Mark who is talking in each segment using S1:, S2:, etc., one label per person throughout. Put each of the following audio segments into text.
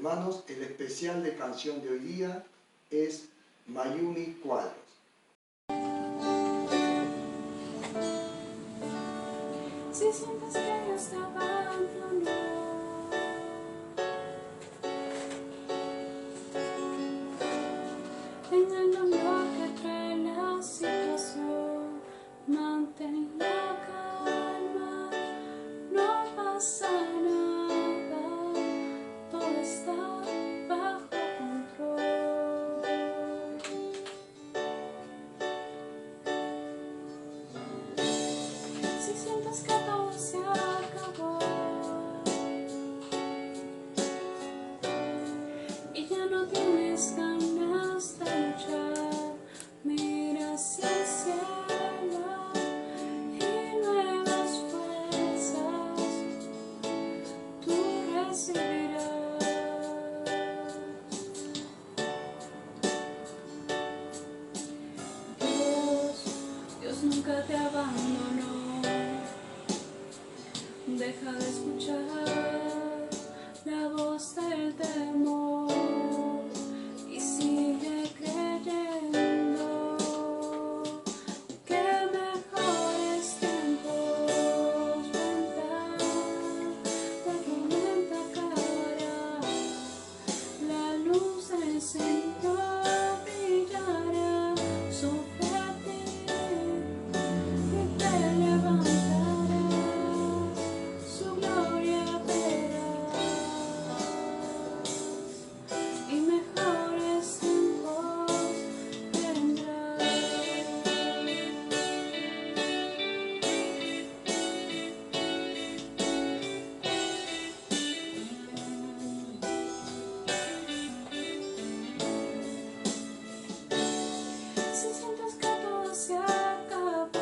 S1: Hermanos, el especial de canción de hoy día es Mayumi Cuadros.
S2: Si sientes que Dios te abandonó, en el dolor que trae la situación, mantén la calma, no pasa nada, todo está bajo control. Si sientes que todo se acabó y ya no tienes ganas de luchar, mira hacia el cielo y nuevas fuerzas tú recibirás. Dios nunca te abandonó. Deja de escuchar la voz del temor y sigue creyendo que mejores tiempos vendrán. La tormenta acabará, la luz del Señor brillará sobre ti y te levantará. Su gloria verás y mejores tiempos vendrán. Si sientes que todo se acabó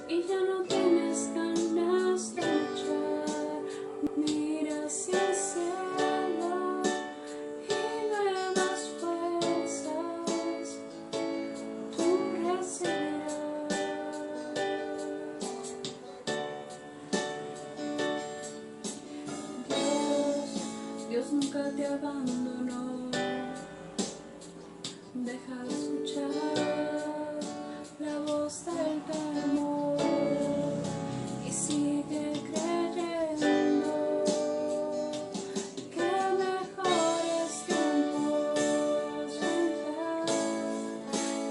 S2: y ya no tienes ganas de luchar, mira hacia el cielo y nuevas fuerzas tú recibirás. Dios nunca te abandonó. Deja de escuchar la voz del temor y sigue creyendo que mejores tiempos vendrán.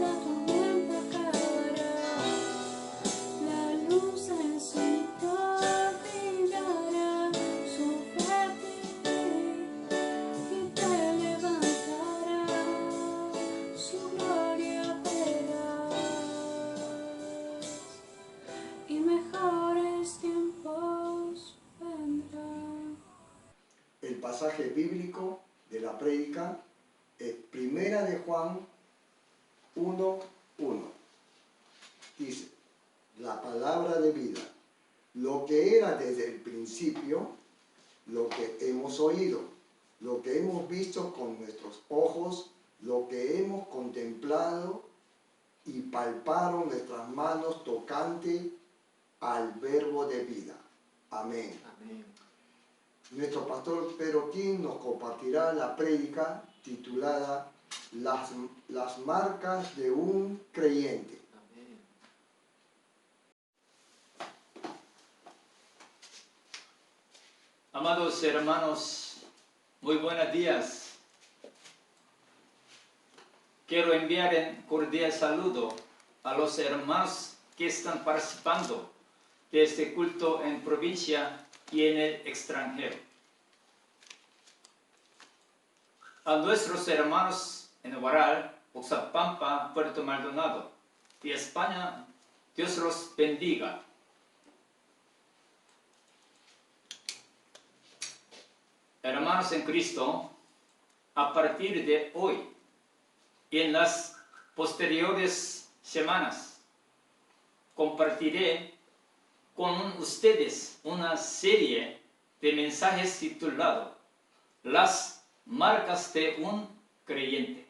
S2: La tormenta acabará, la luz del Señor brillará sobre ti y te levantará. Su gloria verás y mejores tiempos vendrán.
S1: El pasaje bíblico de la prédica es Primera de Juan 1:1. Dice, la palabra de vida, lo que era desde el principio, lo que hemos oído, lo que hemos visto con nuestros ojos, lo que hemos contemplado y palparon nuestras manos tocante al verbo de vida. Amén.
S3: Amén.
S1: Nuestro pastor Pedro King nos compartirá la prédica titulada Las marcas de un creyente.
S3: Amén.
S4: Amados hermanos, muy buenos días. Quiero enviar un cordial saludo a los hermanos que están participando de este culto en provincia y en el extranjero. A nuestros hermanos en Huaral, Oxapampa, Puerto Maldonado y España, Dios los bendiga. Hermanos en Cristo, a partir de hoy y en las posteriores semanas, compartiré con ustedes una serie de mensajes titulado Las marcas de un creyente.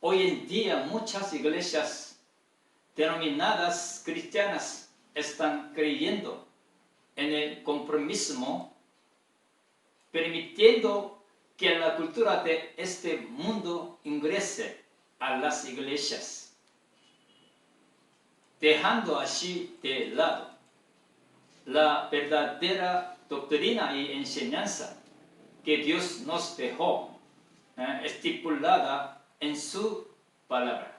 S4: Hoy en día muchas iglesias denominadas cristianas están creyendo en el compromiso, permitiendo que la cultura de este mundo ingrese a las iglesias, dejando así de lado la verdadera doctrina y enseñanza que Dios nos dejó estipulada en su palabra.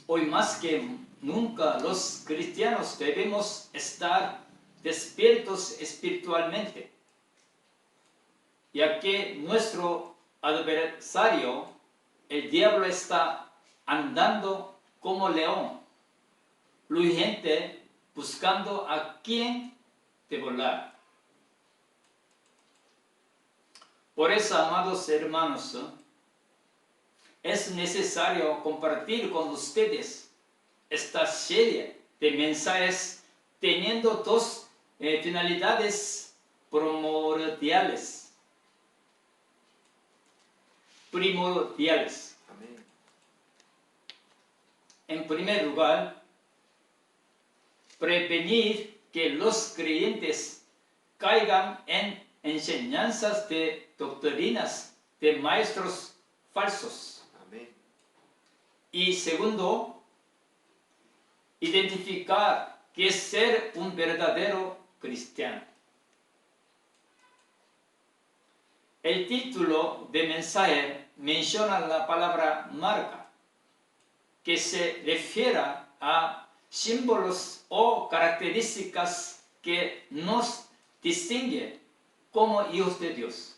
S4: Hoy más que nunca los cristianos debemos estar despiertos espiritualmente, ya que nuestro adversario, el diablo, está andando como león, rugiente, buscando a quien devorar. Por eso, amados hermanos, es necesario compartir con ustedes esta serie de mensajes teniendo dos finalidades primordiales.
S3: Amén.
S4: En primer lugar, prevenir que los creyentes caigan en enseñanzas de doctrinas de maestros falsos.
S3: Amén.
S4: Y segundo, identificar qué es ser un verdadero cristiano. El título de mensaje menciona la palabra marca, que se refiere a símbolos o características que nos distinguen como hijos de Dios.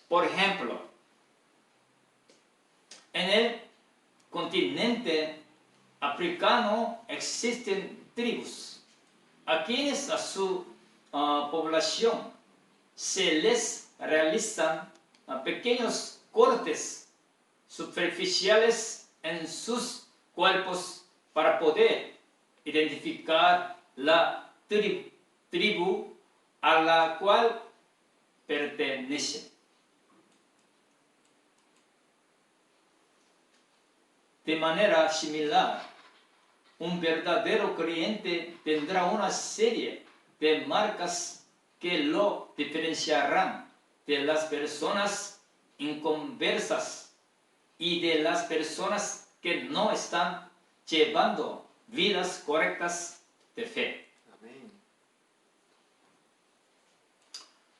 S4: Por ejemplo, en el continente africano existen tribus a quienes a su población se les realizan pequeños cortes superficiales en sus cuerpos para poder identificar la tribu a la cual pertenecen. De manera similar, un verdadero creyente tendrá una serie de marcas que lo diferenciarán de las personas inconversas y de las personas que no están llevando vidas correctas de fe.
S3: Amén.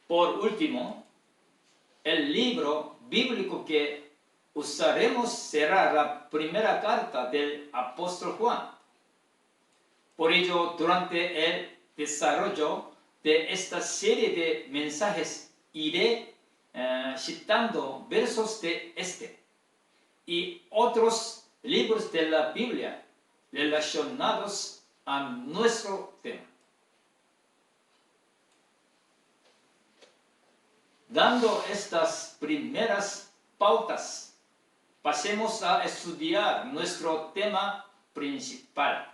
S4: Por último, el libro bíblico que usaremos será la primera carta del apóstol Juan. Por ello, durante el desarrollo de esta serie de mensajes, iré citando versos de este y otros libros de la Biblia relacionados a nuestro tema. Dando estas primeras pautas, pasemos a estudiar nuestro tema principal.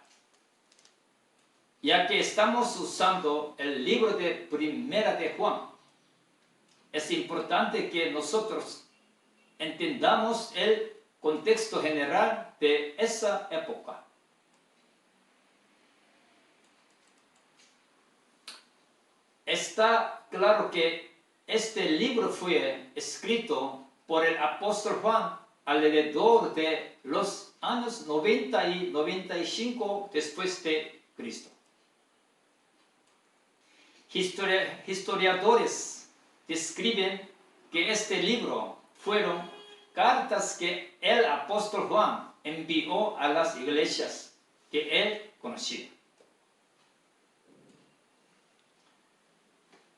S4: Ya que estamos usando el libro de Primera de Juan, es importante que nosotros entendamos el contexto general de esa época. Está claro que este libro fue escrito por el apóstol Juan alrededor de los años 90 y 95 después de Cristo. Historiadores describen que este libro fueron cartas que el apóstol Juan envió a las iglesias que él conocía.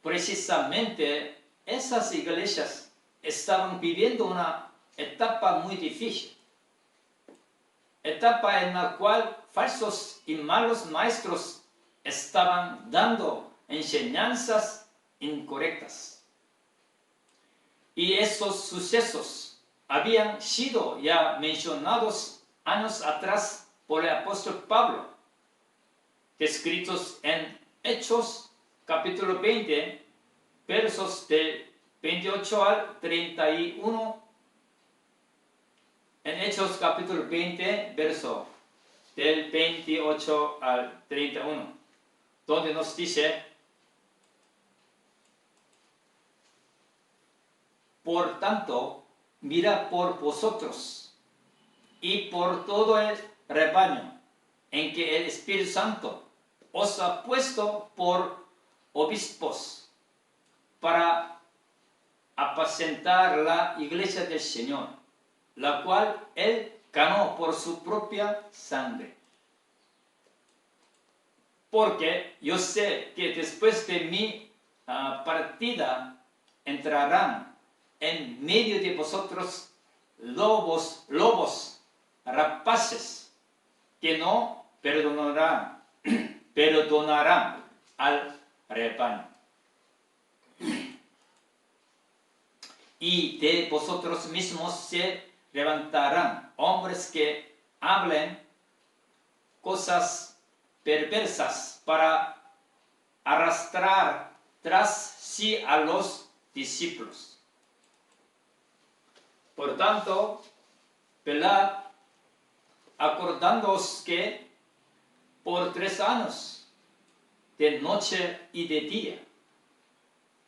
S4: Precisamente esas iglesias estaban viviendo una etapa muy difícil, etapa en la cual falsos y malos maestros estaban dando enseñanzas incorrectas. Y estos sucesos habían sido ya mencionados años atrás por el apóstol Pablo, descritos en Hechos capítulo 20, versos del 28 al 31, En Hechos capítulo 20, verso del 28 al 31, donde nos dice: por tanto, mirad por vosotros y por todo el rebaño en que el Espíritu Santo os ha puesto por obispos para apacentar la iglesia del Señor, la cual Él ganó por su propia sangre. Porque yo sé que después de mi partida entrarán en medio de vosotros lobos rapaces, que no perdonarán al rebaño. Y de vosotros mismos se levantarán hombres que hablen cosas perversas para arrastrar tras sí a los discípulos. Por tanto, velad, acordándoos que por 3 años, de noche y de día,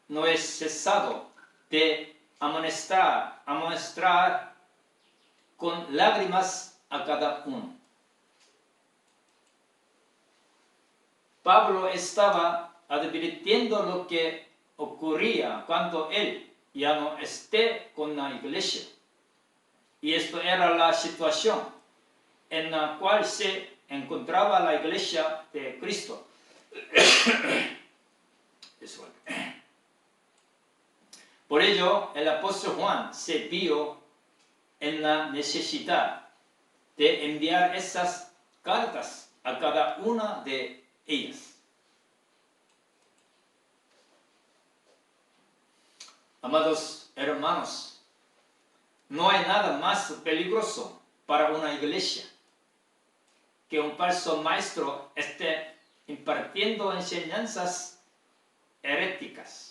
S4: no he cesado de amonestar con lágrimas a cada uno. Pablo estaba advirtiendo lo que ocurría cuando él ya no esté con la iglesia. Y esto era la situación en la cual se encontraba la iglesia de Cristo. Por ello, el apóstol Juan se vio en la necesidad de enviar esas cartas a cada una de ellas. Amados hermanos, no hay nada más peligroso para una iglesia que un falso maestro esté impartiendo enseñanzas heréticas.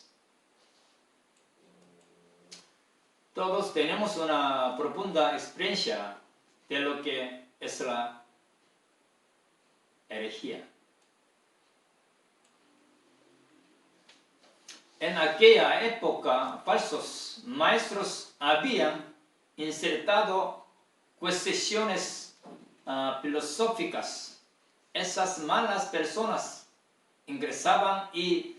S4: Todos tenemos una profunda experiencia de lo que es la herejía. En aquella época, falsos maestros habían insertado cuestiones filosóficas. Esas malas personas ingresaban y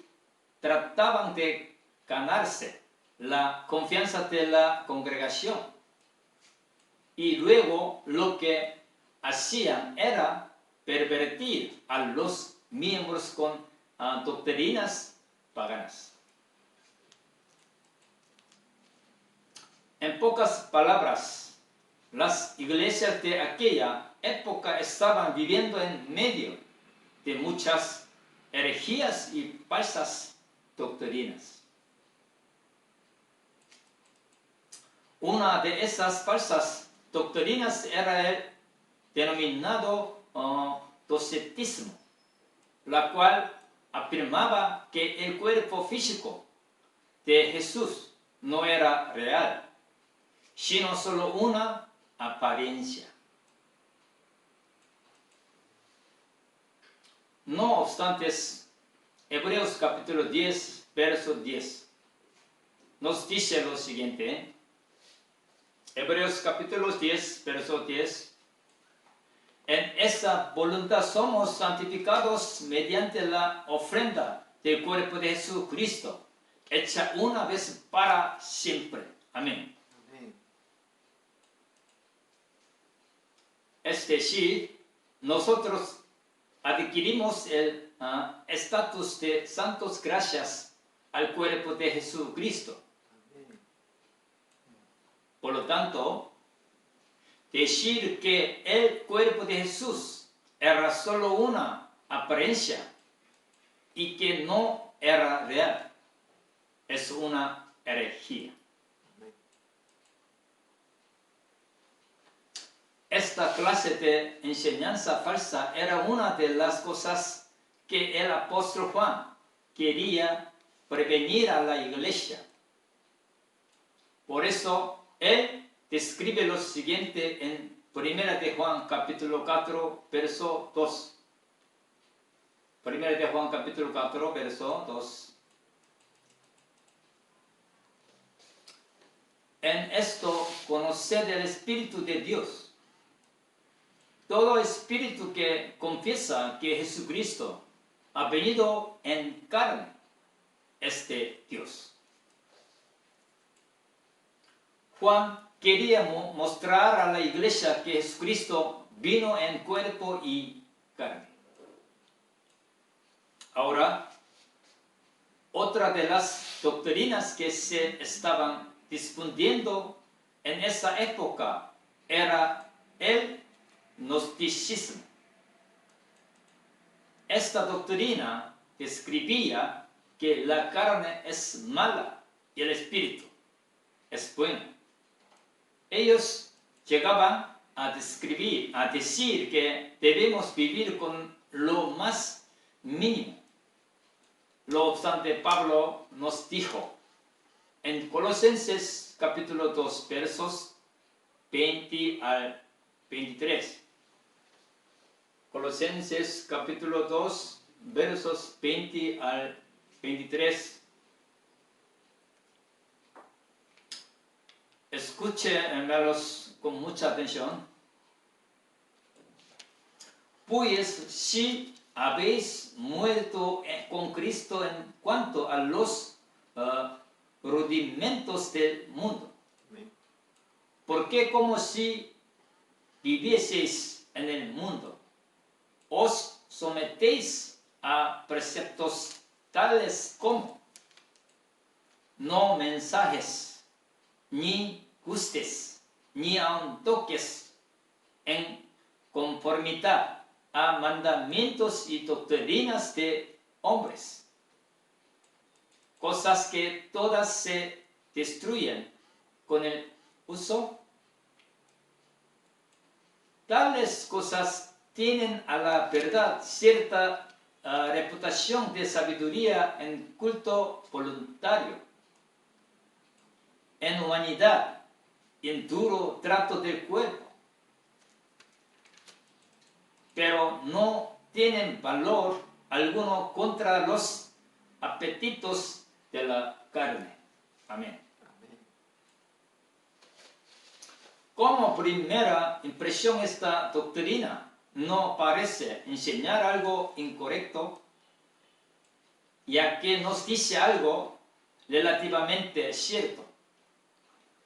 S4: trataban de ganarse la confianza de la congregación. Y luego lo que hacían era pervertir a los miembros con doctrinas paganas. En pocas palabras, las iglesias de aquella época estaban viviendo en medio de muchas herejías y falsas doctrinas. Una de esas falsas doctrinas era el denominado docetismo, la cual afirmaba que el cuerpo físico de Jesús no era real, sino solo una apariencia. No obstante, Hebreos capítulo 10, verso 10, nos dice lo siguiente. Hebreos capítulo 10, verso 10. En esa voluntad somos santificados mediante la ofrenda del cuerpo de Jesucristo, hecha una vez para siempre. Amén. Es decir, nosotros adquirimos el estatus de santos gracias al cuerpo de Jesucristo. Por lo tanto, decir que el cuerpo de Jesús era solo una apariencia y que no era real es una herejía. Esta clase de enseñanza falsa era una de las cosas que el apóstol Juan quería prevenir a la iglesia. Por eso él describe lo siguiente en 1 de Juan capítulo 4, verso 2. 1 de Juan capítulo 4, verso 2. En esto conoced el Espíritu de Dios. Todo espíritu que confiesa que Jesucristo ha venido en carne es de Dios. Juan quería mostrar a la iglesia que Jesucristo vino en cuerpo y carne. Ahora, otra de las doctrinas que se estaban difundiendo en esa época era el gnosticismo. Esta doctrina describía que la carne es mala y el espíritu es bueno. Ellos llegaban a decir que debemos vivir con lo más mínimo. No obstante, Pablo nos dijo en Colosenses capítulo 2, versos 20 al 23. Colosenses capítulo 2, versos 20 al 23. Escúchenlos con mucha atención. Pues si habéis muerto con Cristo en cuanto a los rudimentos del mundo, porque como si vivieseis en el mundo, os sometéis a preceptos tales como no mensajes, ni gustes, ni aun toques en conformidad a mandamientos y doctrinas de hombres, cosas que todas se destruyen con el uso. Tales cosas tienen a la verdad cierta reputación de sabiduría en culto voluntario, en humanidad y en duro trato del cuerpo, pero no tienen valor alguno contra los apetitos de la carne. Amén. Como primera impresión, esta doctrina no parece enseñar algo incorrecto, ya que nos dice algo relativamente cierto,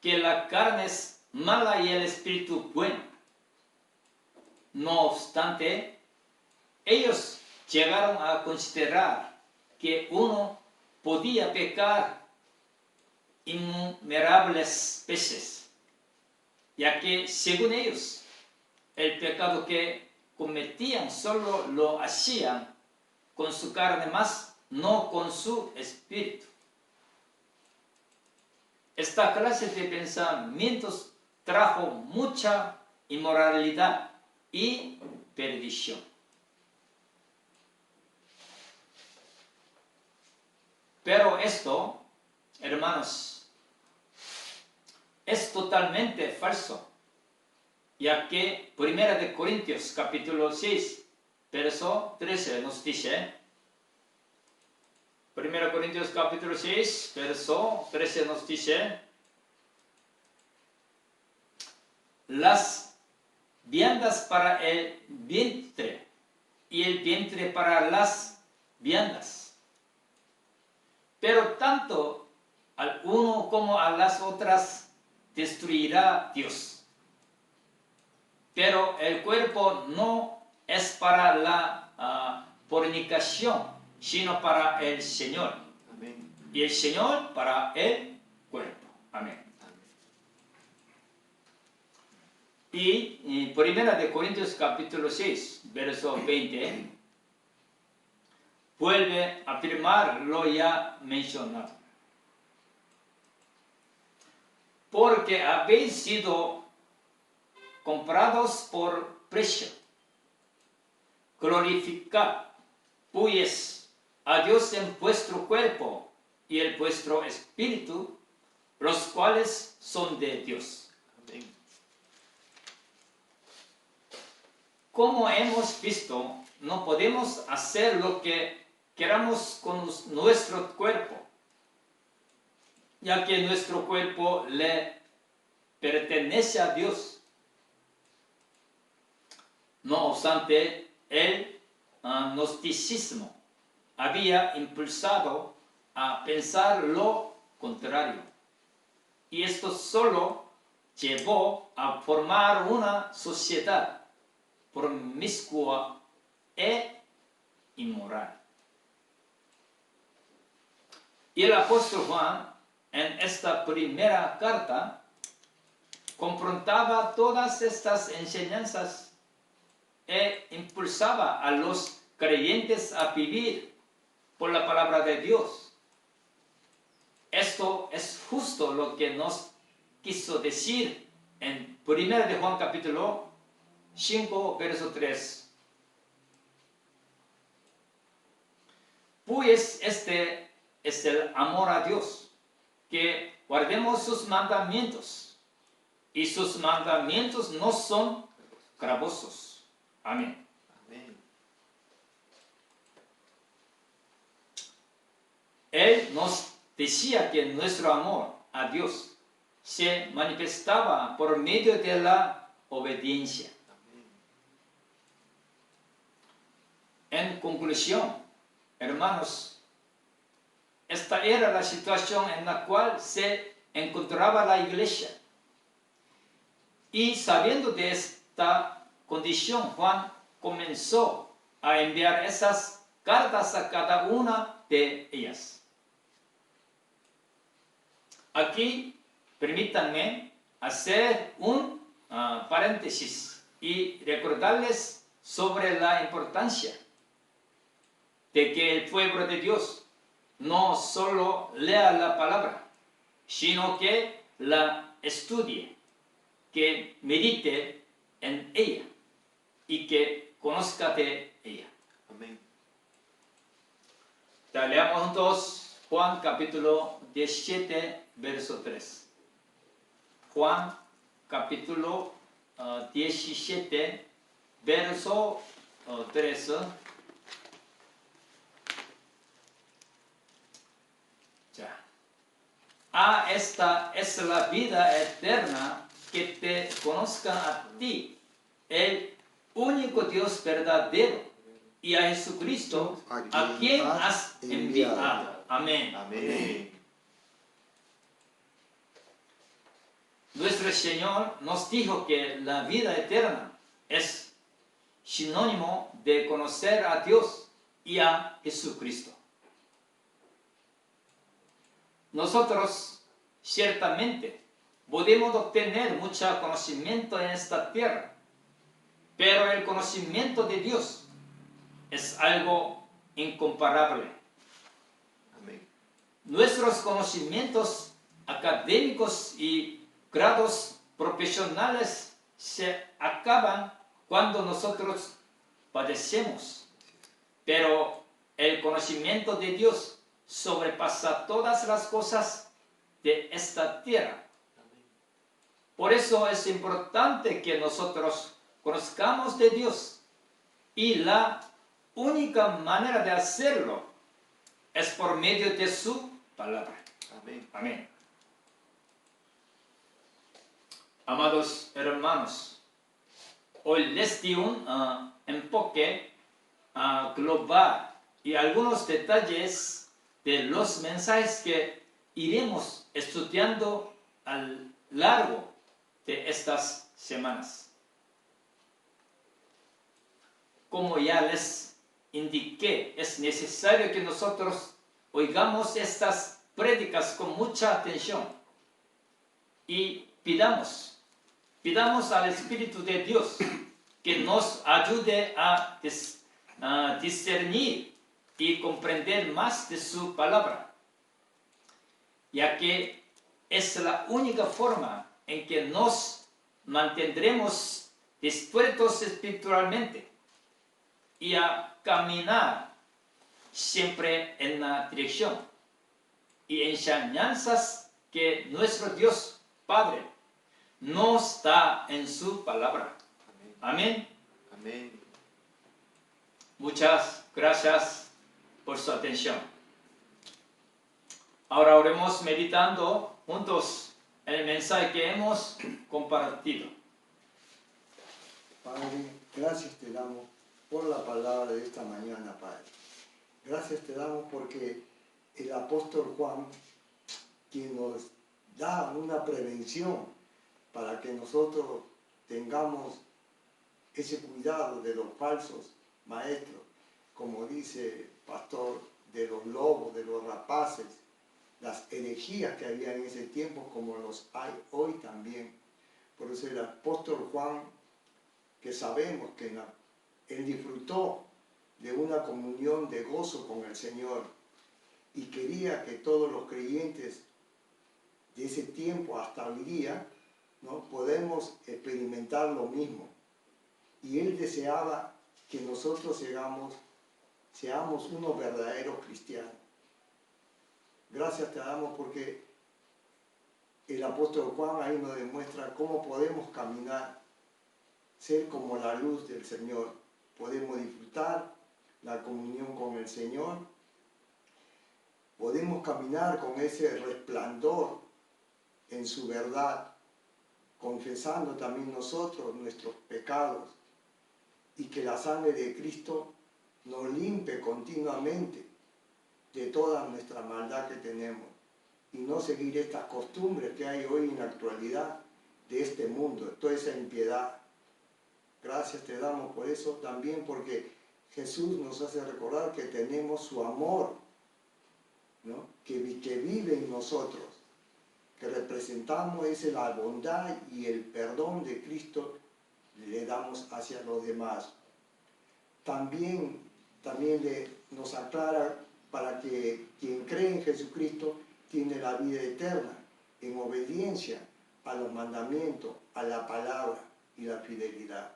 S4: que la carne es mala y el espíritu bueno. No obstante, ellos llegaron a considerar que uno podía pecar innumerables veces, ya que según ellos el pecado que cometían solo lo hacían con su carne, más no con su espíritu. Esta clase de pensamientos trajo mucha inmoralidad y perdición. Pero esto, hermanos, es totalmente falso, ya que 1 Corintios capítulo 6, verso 13 nos dice, 1 Corintios capítulo 6, verso 13 nos dice, las viandas para el vientre y el vientre para las viandas, pero tanto al uno como a las otras destruirá Dios. Pero el cuerpo no es para la fornicación, sino para el Señor. Amén. Y el Señor para el cuerpo. Amén. Y 1 Corintios capítulo 6, verso 20, vuelve a afirmar lo ya mencionado. Porque habéis sido comprados por precio. Glorificad, pues, a Dios en vuestro cuerpo y en vuestro espíritu, los cuales son de Dios.
S3: Amén.
S4: Como hemos visto, no podemos hacer lo que queramos con nuestro cuerpo, ya que nuestro cuerpo le pertenece a Dios. No obstante, el gnosticismo había impulsado a pensar lo contrario, y esto solo llevó a formar una sociedad promiscua e inmoral. Y el apóstol Juan, en esta primera carta, confrontaba todas estas enseñanzas e impulsaba a los creyentes a vivir por la palabra de Dios. Esto es justo lo que nos quiso decir en 1 de Juan capítulo 5, verso 3. Pues este es el amor a Dios, que guardemos sus mandamientos, y sus mandamientos no son gravosos. Amén.
S3: Amén.
S4: Él nos decía que nuestro amor a Dios se manifestaba por medio de la obediencia. En conclusión, hermanos, esta era la situación en la cual se encontraba la iglesia. Y sabiendo de esta condición, Juan comenzó a enviar esas cartas a cada una de ellas. Aquí permítanme hacer un paréntesis y recordarles sobre la importancia de que el pueblo de Dios no solo lea la palabra, sino que la estudie, que medite en ella y que conozca de ella.
S3: Amén.
S4: Leamos juntos Juan capítulo 17, verso 3. Juan capítulo 17, verso 3. Esta es la vida eterna, que te conozcan a ti, el único Dios verdadero, y a Jesucristo, a quien has enviado. Amén.
S3: Amén.
S4: Nuestro Señor nos dijo que la vida eterna es sinónimo de conocer a Dios y a Jesucristo. Nosotros ciertamente podemos obtener mucho conocimiento en esta tierra, pero el conocimiento de Dios es algo incomparable.
S3: Amén.
S4: Nuestros conocimientos académicos y grados profesionales se acaban cuando nosotros padecemos, pero el conocimiento de Dios sobrepasa todas las cosas de esta tierra. Por eso es importante que nosotros conozcamos de Dios, y la única manera de hacerlo es por medio de su palabra.
S3: Amén.
S4: Amén. Amados hermanos, hoy les di un enfoque global y algunos detalles de los mensajes que iremos estudiando a lo largo de estas semanas. Como ya les indiqué, es necesario que nosotros oigamos estas prédicas con mucha atención y pidamos al Espíritu de Dios que nos ayude a discernir y comprender más de su palabra, ya que es la única forma en que nos mantendremos despiertos espiritualmente y a caminar siempre en la dirección y enseñanzas que nuestro Dios Padre no está en su palabra. Amén.
S3: Amén.
S4: Muchas gracias por su atención. Ahora oremos meditando juntos el mensaje que hemos compartido.
S1: Padre, gracias te damos por la palabra de esta mañana, Padre. Gracias te damos porque el apóstol Juan, quien nos da una prevención para que nosotros tengamos ese cuidado de los falsos maestros, como dice el pastor, de los lobos, de los rapaces, las herejías que había en ese tiempo como los hay hoy también. Por eso el apóstol Juan, que sabemos que él disfrutó de una comunión de gozo con el Señor y quería que todos los creyentes de ese tiempo hasta hoy día, ¿no?, podemos experimentar lo mismo. Y él deseaba que nosotros seamos unos verdaderos cristianos. Gracias te damos porque el apóstol Juan ahí nos demuestra cómo podemos caminar, ser como la luz del Señor. Podemos disfrutar la comunión con el Señor. Podemos caminar con ese resplandor en su verdad, confesando también nosotros nuestros pecados y que la sangre de Cristo nos limpie continuamente de toda nuestra maldad que tenemos y no seguir estas costumbres que hay hoy en la actualidad de este mundo, toda esa impiedad. Gracias te damos por eso también, porque Jesús nos hace recordar que tenemos su amor, ¿no?, que vive en nosotros, que representamos la bondad y el perdón de Cristo le damos hacia los demás. También nos aclara para que quien cree en Jesucristo tiene la vida eterna en obediencia a los mandamientos, a la palabra y la fidelidad.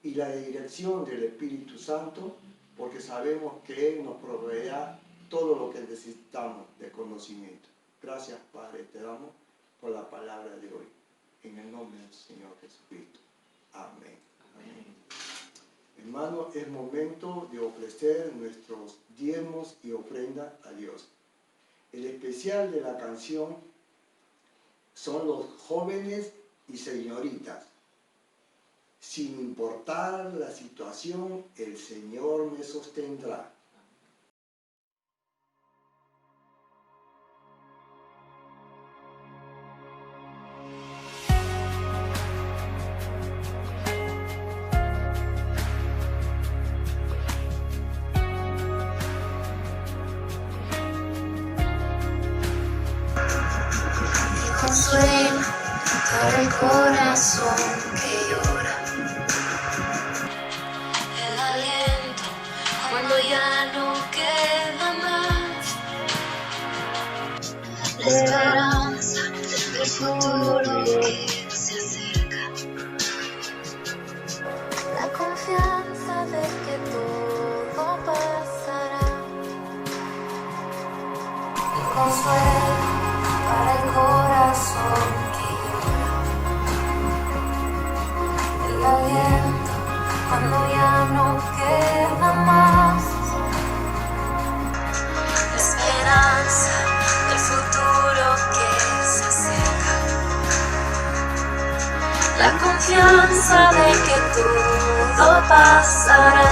S1: Y la dirección del Espíritu Santo, porque sabemos que Él nos proveerá todo lo que necesitamos de conocimiento. Gracias, Padre, te damos por la palabra de hoy. En el nombre del Señor Jesucristo. Amén.
S3: Amén.
S1: Hermano, es momento de ofrecer nuestros diezmos y ofrendas a Dios. El especial de la canción son los jóvenes y señoritas. Sin importar la situación, el Señor me sostendrá.
S2: Consuelo para el corazón que llora, el aliento cuando ya no queda más, la esperanza del futuro que se acerca, la confianza de que todo pasará, el consuelo para el corazón que llora, el aliento cuando ya no queda más, la esperanza del futuro que se acerca, la confianza de que todo pasará.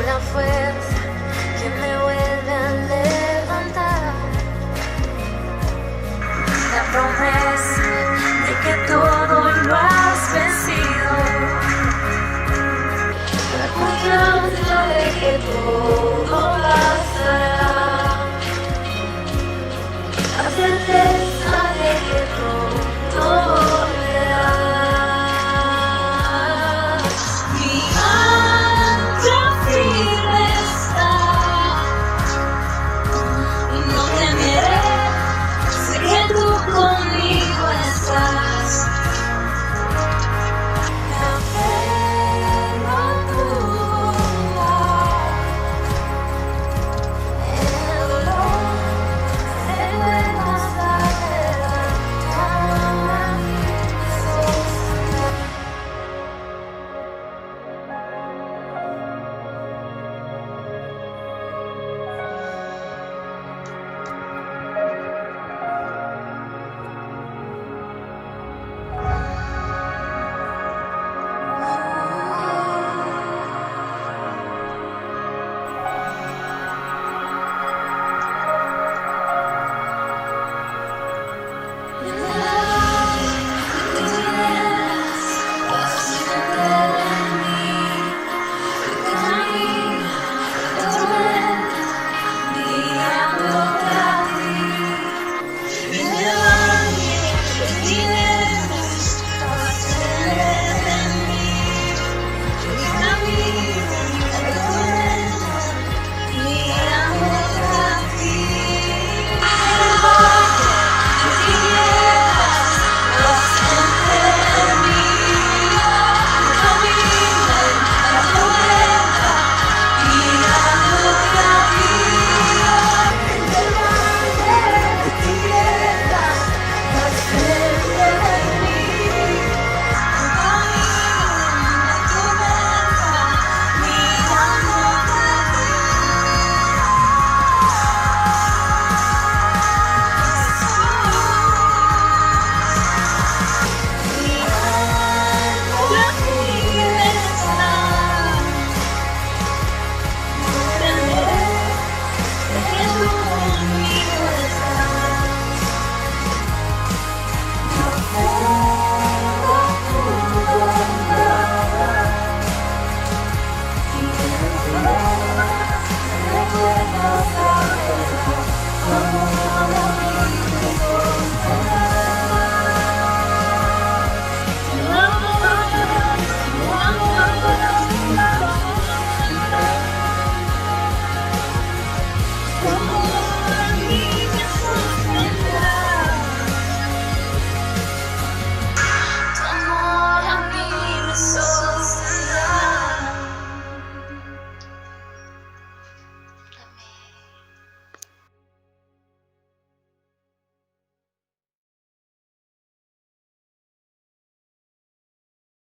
S2: La fuerza que me vuelve a levantar, la promesa de que todo lo has vencido, la confianza de que todo pasará, hacerte